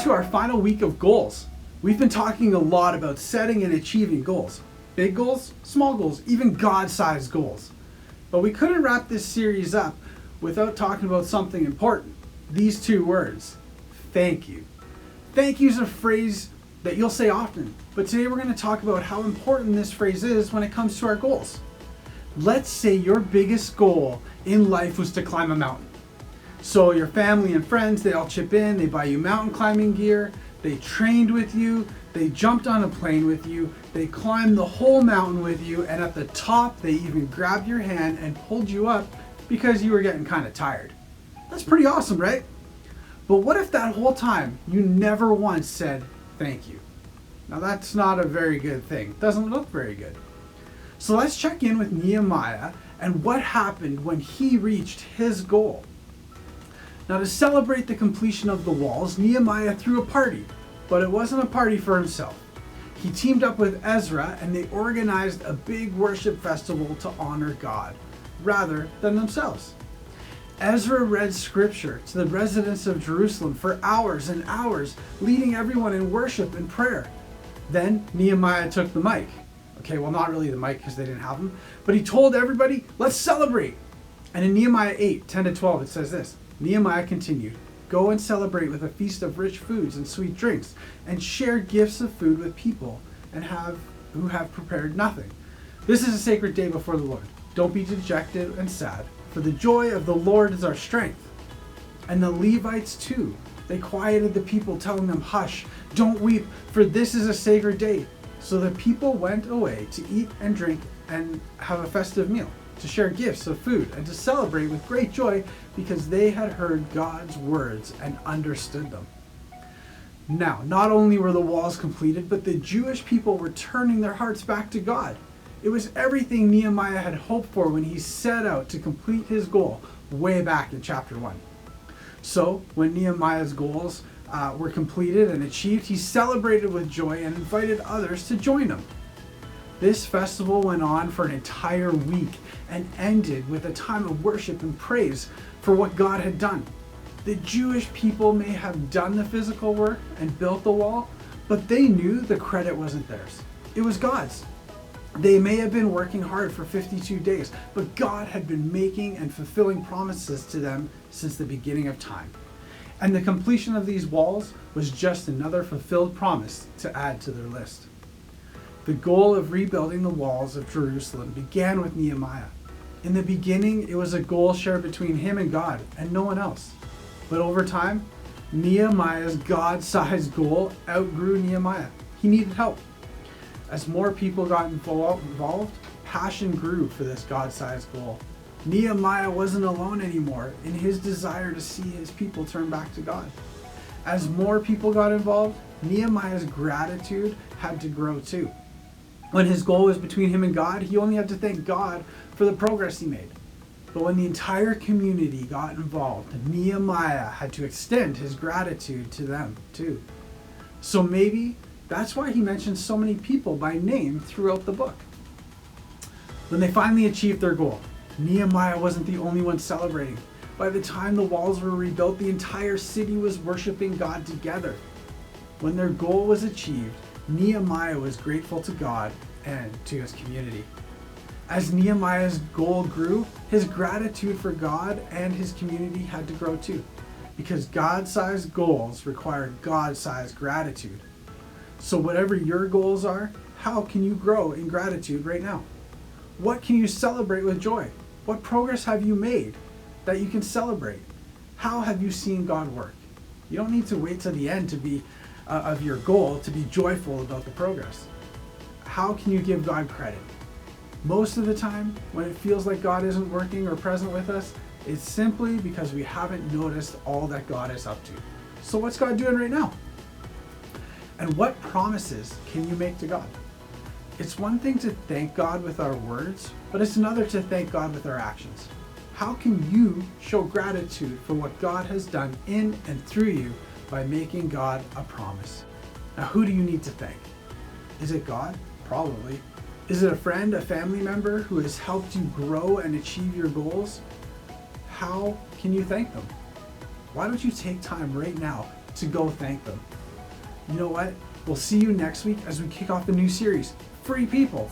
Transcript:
into our final week of goals. We've been talking a lot about setting and achieving goals. Big goals, small goals, even God-sized goals. But we couldn't wrap this series up without talking about something important. These two words, thank you. Thank you is a phrase that you'll say often, but today we're going to talk about how important this phrase is when it comes to our goals. Let's say your biggest goal in life was to climb a mountain. So your family and friends, they all chip in, they buy you mountain climbing gear, they trained with you, they jumped on a plane with you, they climbed the whole mountain with you, and at the top they even grabbed your hand and pulled you up because you were getting kind of tired. That's pretty awesome, right? But what if that whole time you never once said thank you? Now that's not a very good thing. It doesn't look very good. So let's check in with Nehemiah and what happened when he reached his goal. Now, to celebrate the completion of the walls, Nehemiah threw a party, but it wasn't a party for himself. He teamed up with Ezra and they organized a big worship festival to honor God, rather than themselves. Ezra read scripture to the residents of Jerusalem for hours and hours, leading everyone in worship and prayer. Then Nehemiah took the mic. Okay, well, not really the mic because they didn't have him, but he told everybody, let's celebrate. And in Nehemiah 8:10-12, it says this, Nehemiah continued, go and celebrate with a feast of rich foods and sweet drinks, and share gifts of food with people who have prepared nothing. This is a sacred day before the Lord. Don't be dejected and sad, for the joy of the Lord is our strength. And the Levites too, they quieted the people, telling them, hush, don't weep, for this is a sacred day. So the people went away to eat and drink and have a festive meal, to share gifts of food and to celebrate with great joy because they had heard God's words and understood them. Now, not only were the walls completed, but the Jewish people were turning their hearts back to God. It was everything Nehemiah had hoped for when he set out to complete his goal way back in chapter 1. So, when Nehemiah's goals were completed and achieved, he celebrated with joy and invited others to join him. This festival went on for an entire week and ended with a time of worship and praise for what God had done. The Jewish people may have done the physical work and built the wall, but they knew the credit wasn't theirs. It was God's. They may have been working hard for 52 days, but God had been making and fulfilling promises to them since the beginning of time. And the completion of these walls was just another fulfilled promise to add to their list. The goal of rebuilding the walls of Jerusalem began with Nehemiah. In the beginning, it was a goal shared between him and God and no one else. But over time, Nehemiah's God-sized goal outgrew Nehemiah. He needed help. As more people got involved, passion grew for this God-sized goal. Nehemiah wasn't alone anymore in his desire to see his people turn back to God. As more people got involved, Nehemiah's gratitude had to grow too. When his goal was between him and God, he only had to thank God for the progress he made. But when the entire community got involved, Nehemiah had to extend his gratitude to them too. So maybe that's why he mentions so many people by name throughout the book. When they finally achieved their goal, Nehemiah wasn't the only one celebrating. By the time the walls were rebuilt, the entire city was worshiping God together. When their goal was achieved, Nehemiah was grateful to God and to his community. As Nehemiah's goal grew, his gratitude for God and his community had to grow too, because God-sized goals require God-sized gratitude. So whatever your goals are, how can you grow in gratitude right now? What can you celebrate with joy? What progress have you made that you can celebrate? How have you seen God work? You don't need to wait till the end to be of your goal to be joyful about the progress. How can you give God credit? Most of the time, when it feels like God isn't working or present with us, it's simply because we haven't noticed all that God is up to. So what's God doing right now? And what promises can you make to God? It's one thing to thank God with our words, but it's another to thank God with our actions. How can you show gratitude for what God has done in and through you by making God a promise? Now, who do you need to thank? Is it God? Probably. Is it a friend, a family member who has helped you grow and achieve your goals? How can you thank them? Why don't you take time right now to go thank them. You know what? We'll see you next week as we kick off a new series, Free People.